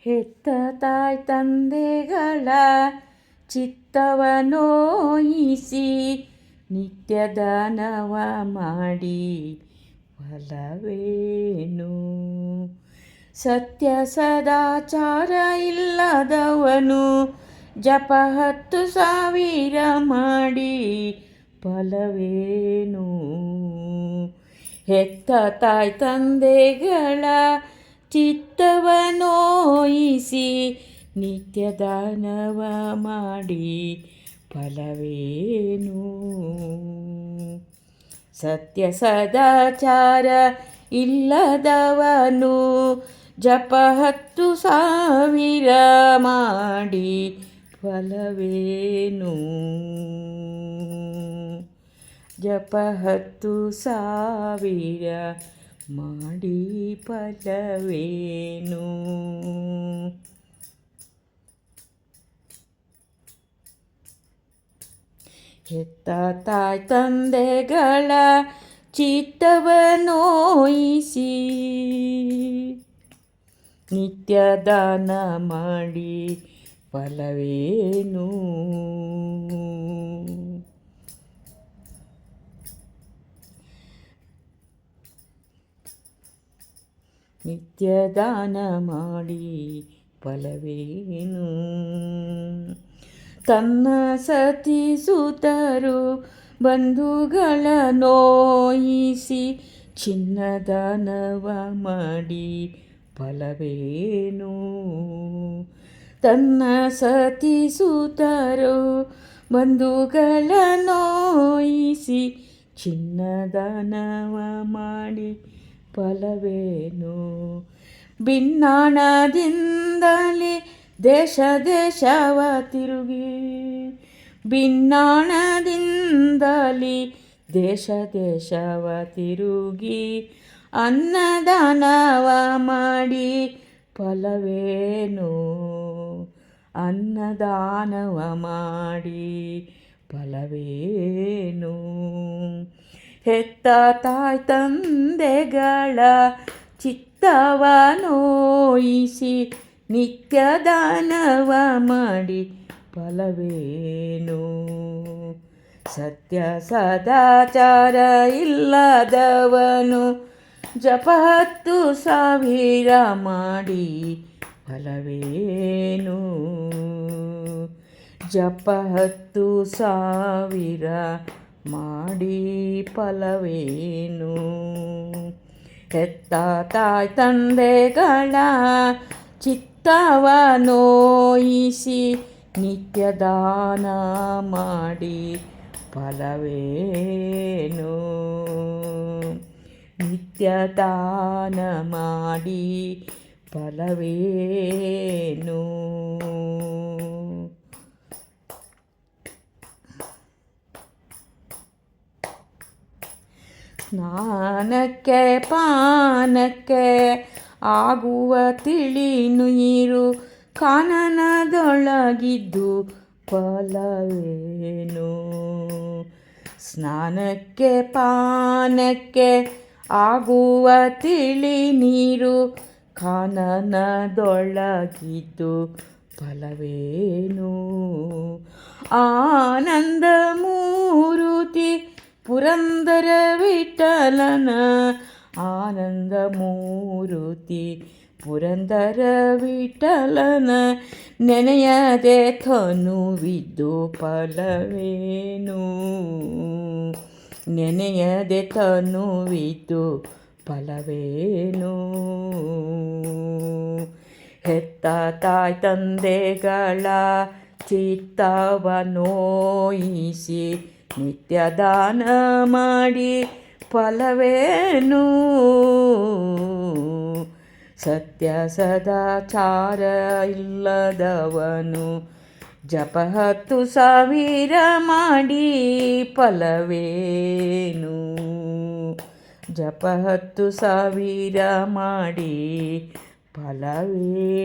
ಹೆತ್ತ ತಾಯಿ ತಂದೆಗಳ ಚಿತ್ತವ ನೋಯಿಸಿ ನಿತ್ಯ ದಾನವ ಮಾಡಿ ಫಲವೇನು? ಸತ್ಯ ಸದಾಚಾರ ಇಲ್ಲದವನು ಜಪ 10,000 ಮಾಡಿ ಫಲವೇನು? ಹೆತ್ತ ತಾಯಿ ತಂದೆಗಳ ಚಿತ್ತವ ನೋಯಿಸಿ ನಿತ್ಯ ದಾನವ ಮಾಡಿ ಫಲವೇನು? ಸತ್ಯ ಸದಾಚಾರ ಇಲ್ಲದವನು ಜಪ 10,000 ಮಾಡಿ ಫಲವೇನು? ಜಪ 10,000 ಮಾಡಿ ಫಲವೇನು? ಹೆತ್ತ ತಾಯಿ ತಂದೆಗಳ ಚಿತ್ತವ ನೋಯಿಸಿ ನಿತ್ಯ ದಾನ ಮಾಡಿ ಫಲವೇನು? ನಿತ್ಯ ದಾನ ಮಾಡಿ ಫಲವೇನು? ತನ್ನ ಸತಿ ಸುತರು ಬಂಧುಗಳ ನೋಯಿಸಿ ಚಿನ್ನದಾನವ ಮಾಡಿ ಫಲವೇನು? ತನ್ನ ಸತಿ ಸುತರು ಬಂಧುಗಳ ನೋಯಿಸಿ ಚಿನ್ನದಾನವ ಮಾಡಿ ಫಲವೇನು? ಭಿನ್ನಾಣದಿಂದಲೇ ದೇಶ ದೇಶವ ತಿರುಗಿ ಭಿನ್ನಾಣದಿಂದಲೇ ದೇಶ ದೇಶವ ತಿರುಗಿ ಅನ್ನದಾನವ ಮಾಡಿ ಫಲವೇನು? ಅನ್ನದಾನವ ಮಾಡಿ ಫಲವೇನು? ಹೆತ್ತ ತಾಯಿ ತಂದೆಗಳ ಚಿತ್ತವ ನೋಯಿಸಿ ನಿತ್ಯ ದಾನವ ಮಾಡಿ ಫಲವೇನು? ಸತ್ಯ ಸದಾಚಾರ ಇಲ್ಲದವನು ಜಪ 10,000 ಮಾಡಿ ಫಲವೇನು? ಜಪ 10,000 ಮಾಡಿ ಫಲವೇನು? ಹೆತ್ತ ತಾಯಿ ತಂದೆಗಳ ಚಿತ್ತವ ನೋಯಿಸಿ ನಿತ್ಯ ದಾನ ಮಾಡಿ ಫಲವೇನು? ನಿತ್ಯ ದಾನ ಮಾಡಿ ಫಲವೇನು? ಸ್ನಾನಕ್ಕೆ ಪಾನಕ್ಕೆ ಆಗುವ ತಿಳಿ ನೀರು ಕಾನನದೊಳಗಿದ್ದು ಫಲವೇನು? ಸ್ನಾನಕ್ಕೆ ಪಾನಕ್ಕೆ ಆಗುವ ತಿಳಿ ನೀರು ಕಾನನದೊಳಗಿದ್ದು ಫಲವೇನು? ಆನಂದ ಮೂರುತಿ ಪುರಂದರ ವಿಠಲನ ಆನಂದ ಮೂರುತಿ ಪುರಂದರ ವಿಠಲನ ನೆನೆಯದೆ ತನುವಿದ್ದು ಫಲವೇನು? ನೆನೆಯದೆ ತನುವಿದ್ದು ಫಲವೇನು? ಹೆತ್ತ ತಾಯಿ ತಂದೆಗಳ ಚಿತ್ತವ ನೋಯಿಸಿ ನಿತ್ಯ ದಾನ ಮಾಡಿ ಫಲವೇನು? ಸತ್ಯ ಸದಾಚಾರ ಇಲ್ಲದವನು ಜಪ 10,000 ಮಾಡಿ ಫಲವೇನು? ಜಪ 10,000 ಮಾಡಿ ಫಲವೇ